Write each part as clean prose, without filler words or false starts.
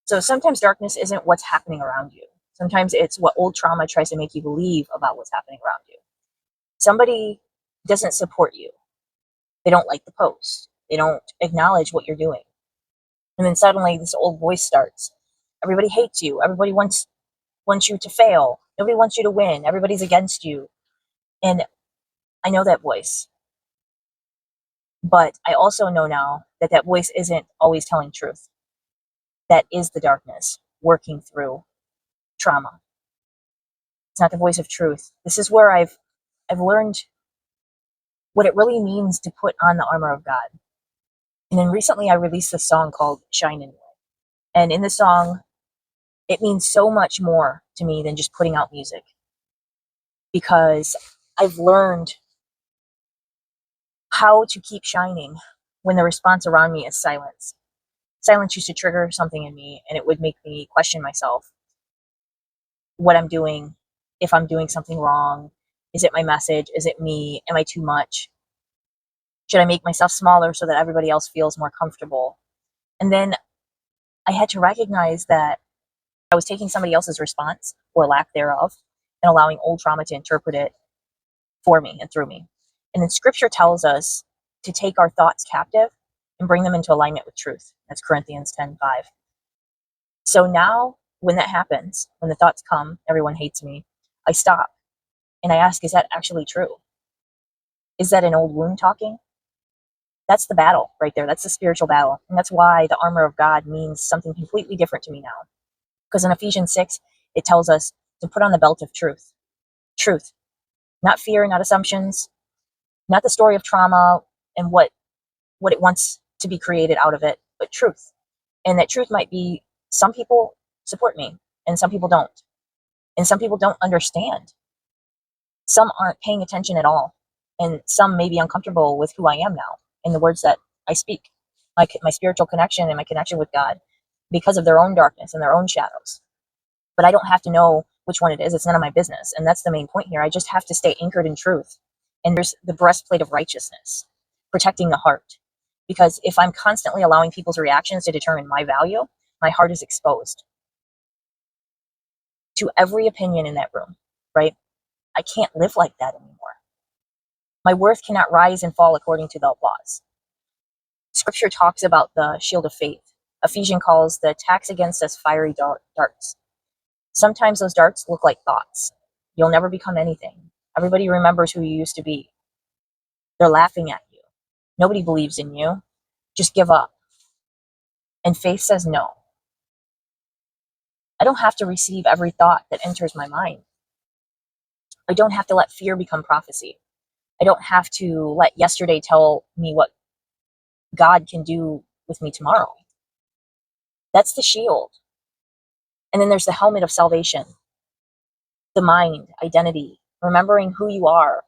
So sometimes darkness isn't what's happening around you. Sometimes it's what old trauma tries to make you believe about what's happening around you. Somebody doesn't support you. They don't like the post. They don't acknowledge what you're doing. And then suddenly this old voice starts. Everybody hates you. Everybody wants you to fail. Nobody wants you to win. Everybody's against you. And I know that voice. But I also know now that that voice isn't always telling truth. That is the darkness working through trauma. It's not the voice of truth. This is where I've learned what it really means to put on the armor of God. And then recently I released this song called Shine Anyway. And in the song, it means so much more to me than just putting out music. Because I've learned how to keep shining when the response around me is silence. Silence used to trigger something in me, and it would make me question myself, what I'm doing, if I'm doing something wrong. Is it my message? Is it me? Am I too much? Should I make myself smaller so that everybody else feels more comfortable? And then I had to recognize that I was taking somebody else's response, or lack thereof, and allowing old trauma to interpret it for me and through me. And then scripture tells us to take our thoughts captive and bring them into alignment with truth. That's Corinthians 10:5. So now when that happens, when the thoughts come, everyone hates me, I stop and I ask, is that actually true? Is that an old wound talking? That's the battle right there. That's the spiritual battle. And that's why the armor of God means something completely different to me now. Because in Ephesians 6, it tells us to put on the belt of truth. Truth. Not fear, not assumptions, not the story of trauma and what it wants to be created out of it, but truth. And that truth might be, some people support me and some people don't. And some people don't understand. Some aren't paying attention at all. And some may be uncomfortable with who I am now and the words that I speak, my spiritual connection and my connection with God, because of their own darkness and their own shadows. But I don't have to know which one it is. It's none of my business. And that's the main point here. I just have to stay anchored in truth. And there's the breastplate of righteousness, protecting the heart. Because if I'm constantly allowing people's reactions to determine my value, my heart is exposed to every opinion in that room, right? I can't live like that anymore. My worth cannot rise and fall according to the applause. Scripture talks about the shield of faith. Ephesians calls the attacks against us fiery darts. Sometimes those darts look like thoughts. You'll never become anything. Everybody remembers who you used to be. They're laughing at you. Nobody believes in you. Just give up. And faith says no. I don't have to receive every thought that enters my mind. I don't have to let fear become prophecy. I don't have to let yesterday tell me what God can do with me tomorrow. That's the shield. And then there's the helmet of salvation. The mind, identity, remembering who you are,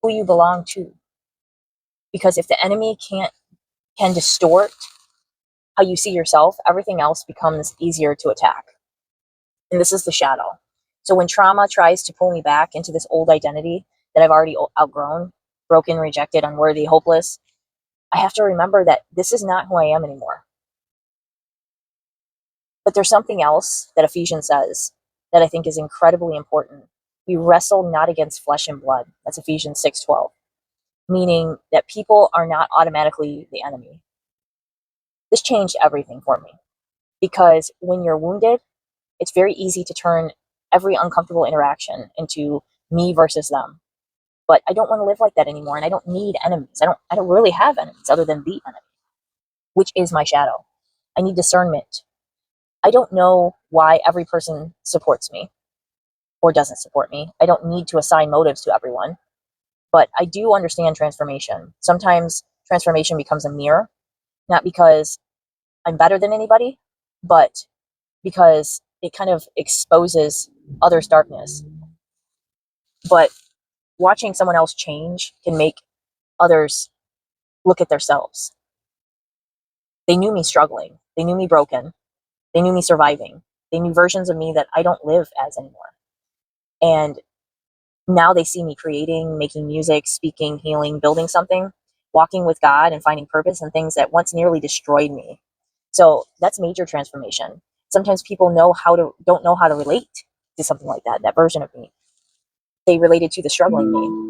who you belong to. Because if the enemy can distort how you see yourself, everything else becomes easier to attack. And this is the shadow. So when trauma tries to pull me back into this old identity that I've already outgrown, broken, rejected, unworthy, hopeless, I have to remember that this is not who I am anymore. But there's something else that Ephesians says that I think is incredibly important. We wrestle not against flesh and blood. That's Ephesians 6:12. Meaning that people are not automatically the enemy. This changed everything for me. Because when you're wounded, it's very easy to turn every uncomfortable interaction into me versus them. But I don't want to live like that anymore, and I don't need enemies. I don't really have enemies other than the enemy, which is my shadow. I need discernment. I don't know why every person supports me or doesn't support me. I don't need to assign motives to everyone, but I do understand transformation. Sometimes transformation becomes a mirror, not because I'm better than anybody, but because it kind of exposes others' darkness. But watching someone else change can make others look at themselves. They knew me struggling. They knew me broken. They knew me surviving. They knew versions of me that I don't live as anymore. And now they see me creating, making music, speaking, healing, building something, walking with God and finding purpose in things that once nearly destroyed me. So that's major transformation. Sometimes people don't know how to relate to something like that, that version of me. They related to the struggling me.